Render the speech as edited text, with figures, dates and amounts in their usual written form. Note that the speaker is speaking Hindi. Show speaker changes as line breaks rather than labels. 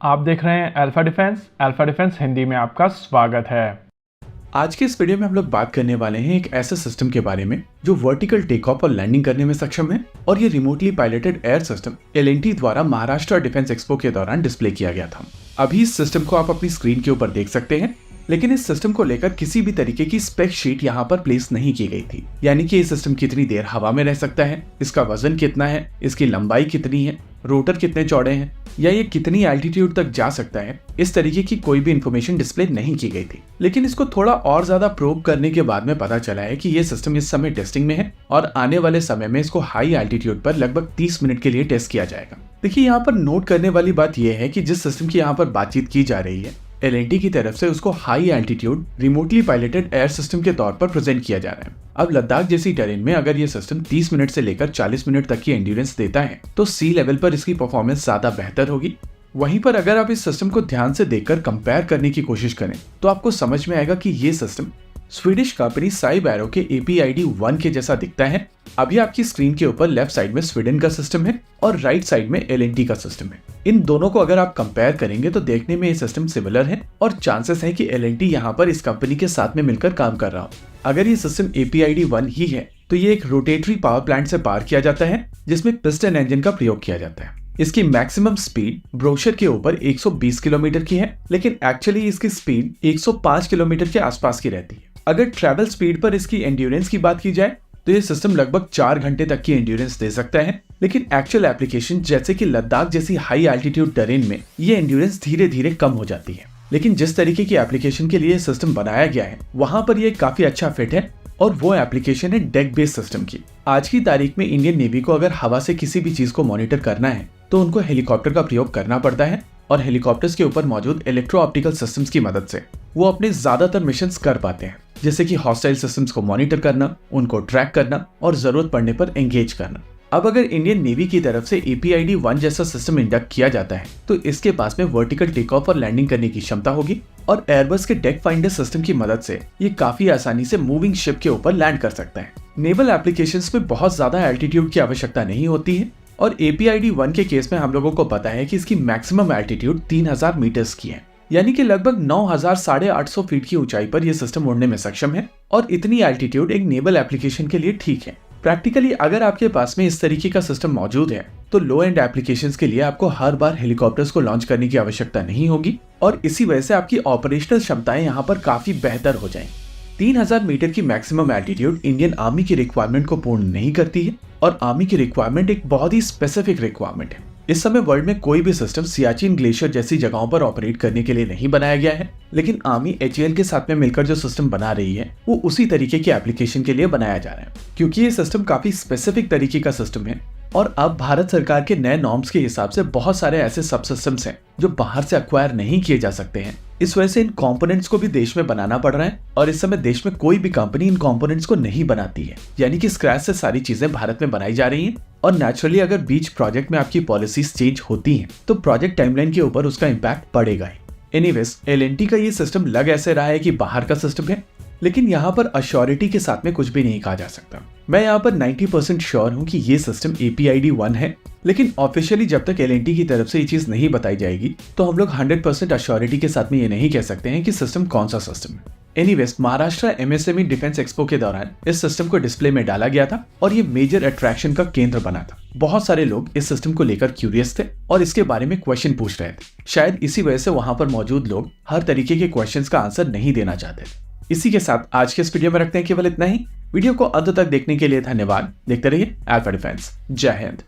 आप देख रहे हैं अल्फा डिफेंस हिंदी में आपका स्वागत है।
आज के इस वीडियो में हम लोग बात करने वाले हैं एक ऐसे सिस्टम के बारे में जो वर्टिकल टेक ऑफ और लैंडिंग करने में सक्षम है और ये remotely piloted air system L&T द्वारा महाराष्ट्र डिफेंस एक्सपो के दौरान डिस्प्ले किया गया था। अभी इस सिस्टम को आप अपनी स्क्रीन के ऊपर देख सकते हैं, लेकिन इस सिस्टम को लेकर किसी भी तरीके की स्पेक शीट यहाँ पर प्लेस नहीं की गई थी। यानी कि ये सिस्टम कितनी देर हवा में रह सकता है, इसका वजन कितना है, इसकी लंबाई कितनी है, रोटर कितने चौड़े हैं, या ये कितनी एल्टीट्यूड तक जा सकता है, इस तरीके की कोई भी इंफॉर्मेशन डिस्प्ले नहीं की गई थी। लेकिन इसको थोड़ा और ज्यादा प्रोब करने के बाद में पता चला है कि ये सिस्टम इस समय टेस्टिंग में है और आने वाले समय में इसको हाई एल्टीट्यूड पर लगभग 30 मिनट के लिए टेस्ट किया जाएगा। देखिए, यहाँ पर नोट करने वाली बात यह है कि जिस सिस्टम की यहाँ पर बातचीत की जा रही है, एल&टी की तरफ से उसको high altitude remotely piloted air system के तौर पर प्रेजेंट किया जा रहा है। अब लद्दाख जैसी टेरेन में अगर ये सिस्टम 30 मिनट से लेकर 40 मिनट तक की एंड्योरेंस देता है तो सी लेवल पर इसकी परफॉर्मेंस ज्यादा बेहतर होगी। वहीं पर अगर आप इस सिस्टम को ध्यान से देखकर कंपेयर करने की कोशिश करें तो आपको समझ में आएगा कि ये सिस्टम स्वीडिश कंपनी साइबैरो के APID-1 के जैसा दिखता है। अभी आपकी स्क्रीन के ऊपर लेफ्ट साइड में स्वीडन का सिस्टम है और राइट साइड में एल&टी का सिस्टम है। इन दोनों को अगर आप कंपेयर करेंगे तो देखने में ये सिस्टम सिमिलर है और चांसेस है कि एल&टी यहाँ पर इस कंपनी के साथ में मिलकर काम कर रहा हो। अगर ये सिस्टम APID-1 ही है तो ये एक रोटेटरी पावर प्लांट से पावर किया जाता है जिसमें पिस्टन इंजन का प्रयोग किया जाता है। इसकी मैक्सिमम स्पीड ब्रोशर के ऊपर 120 किलोमीटर की है, लेकिन एक्चुअली इसकी स्पीड 105 किलोमीटर के आसपास की रहती है। अगर ट्रैवल स्पीड पर इसकी एंड्योरेंस की बात की जाए तो ये सिस्टम लगभग 4 घंटे तक की एंड्योरेंस दे सकता है, लेकिन एक्चुअल एप्लीकेशन जैसे कि लद्दाख जैसी हाई एल्टीट्यूड टेरेन में ये एंड्योरेंस धीरे धीरे कम हो जाती है। लेकिन जिस तरीके की एप्लीकेशन के लिए सिस्टम बनाया गया है वहां पर ये काफी अच्छा फिट है और वो एप्लीकेशन है डेक बेस्ड सिस्टम की। आज की तारीख में इंडियन नेवी को अगर हवा से किसी भी चीज को मॉनिटर करना है तो उनको हेलीकॉप्टर का प्रयोग करना पड़ता है और हेलीकॉप्टर्स के ऊपर मौजूद इलेक्ट्रो ऑप्टिकल सिस्टम्स की मदद से वो अपने ज्यादातर मिशंस कर पाते हैं, जैसे कि हॉस्टाइल सिस्टम्स को मॉनिटर करना, उनको ट्रैक करना और जरूरत पड़ने पर एंगेज करना। अब अगर इंडियन नेवी की तरफ से APID-1 जैसा सिस्टम इंडक्ट किया जाता है तो इसके पास में वर्टिकल टेक ऑफ और लैंडिंग करने की क्षमता होगी और एयरबस के डेक फाइंडर सिस्टम की मदद से ये काफी आसानी से मूविंग शिप के ऊपर लैंड कर सकता है। नेवल एप्लीकेशंस में बहुत ज्यादा एल्टीट्यूड की आवश्यकता नहीं होती है और APID-1 के केस में हम लोगों को पता है कि इसकी मैक्सिमम एल्टीट्यूड 3000 मीटर्स की है, यानी कि लगभग 9800 फीट की ऊंचाई पर यह सिस्टम उड़ने में सक्षम है और इतनी एल्टीट्यूड एक नेवल एप्लीकेशन के लिए ठीक है। प्रैक्टिकली अगर आपके पास में इस तरीके का सिस्टम मौजूद है तो लो एंड एप्लीकेशंस के लिए आपको हर बार हेलीकॉप्टर्स को लॉन्च करने की आवश्यकता नहीं होगी और इसी वजह से आपकी ऑपरेशनल क्षमताएं यहाँ पर काफी बेहतर हो जाएंगी। 3000 मीटर की मैक्सिमम एल्टीट्यूड इंडियन आर्मी की रिक्वायरमेंट को पूर्ण नहीं करती है और आर्मी की रिक्वायरमेंट एक बहुत ही स्पेसिफिक रिक्वायरमेंट है। इस समय वर्ल्ड में कोई भी सिस्टम सियाचिन ग्लेशियर जैसी जगहों पर ऑपरेट करने के लिए नहीं बनाया गया है, लेकिन आर्मी HAL के साथ में मिलकर जो सिस्टम बना रही है वो उसी तरीके की एप्लीकेशन के लिए बनाया जा रहा है, क्योंकि ये सिस्टम काफी स्पेसिफिक तरीके का सिस्टम है और अब भारत सरकार के नए नॉर्म्स के हिसाब से बहुत सारे ऐसे सब सिस्टम्स हैं जो बाहर से अक्वायर नहीं किए जा सकते हैं। इस वजह से इन कंपोनेंट्स को भी देश में बनाना पड़ रहा है और इस समय देश में कोई भी कंपनी इन कंपोनेंट्स को नहीं बनाती है, यानी कि स्क्रैच से सारी चीजें भारत में बनाई जा रही हैं और नेचुरली अगर बीच प्रोजेक्ट में आपकी पॉलिसीज चेंज होती हैं तो प्रोजेक्ट टाइमलाइन के ऊपर उसका इम्पैक्ट पड़ेगा ही। एनीवेज, एल&टी का ये सिस्टम लग ऐसे रहा है कि बाहर का सिस्टम है, लेकिन यहाँ पर अश्योरिटी के साथ में कुछ भी नहीं कहा जा सकता। मैं यहाँ पर 90% श्योर हूँ कि ये सिस्टम APID-1 है, लेकिन ऑफिशियली जब तक एल&टी की तरफ से ये चीज नहीं बताई जाएगी तो हम लोग 100% अश्योरिटी के साथ में ये नहीं कह सकते हैं कि सिस्टम कौन सा सिस्टम है। Anyways, Maharashtra MSME defence expo के दौरान इस सिस्टम को डिस्प्ले में डाला गया था और ये मेजर अट्रैक्शन का केंद्र बना था। बहुत सारे लोग इस सिस्टम को लेकर क्यूरियस थे और इसके बारे में क्वेश्चन पूछ रहे थे। शायद इसी वजह से वहां पर मौजूद लोग हर तरीके के क्वेश्चंस का आंसर नहीं देना चाहते थे। इसी के साथ आज के इस वीडियो में रखते हैं केवल इतना ही। वीडियो को अंत तक देखने के लिए धन्यवाद। देखते रहिए अल्फा डिफेंस। जय हिंद।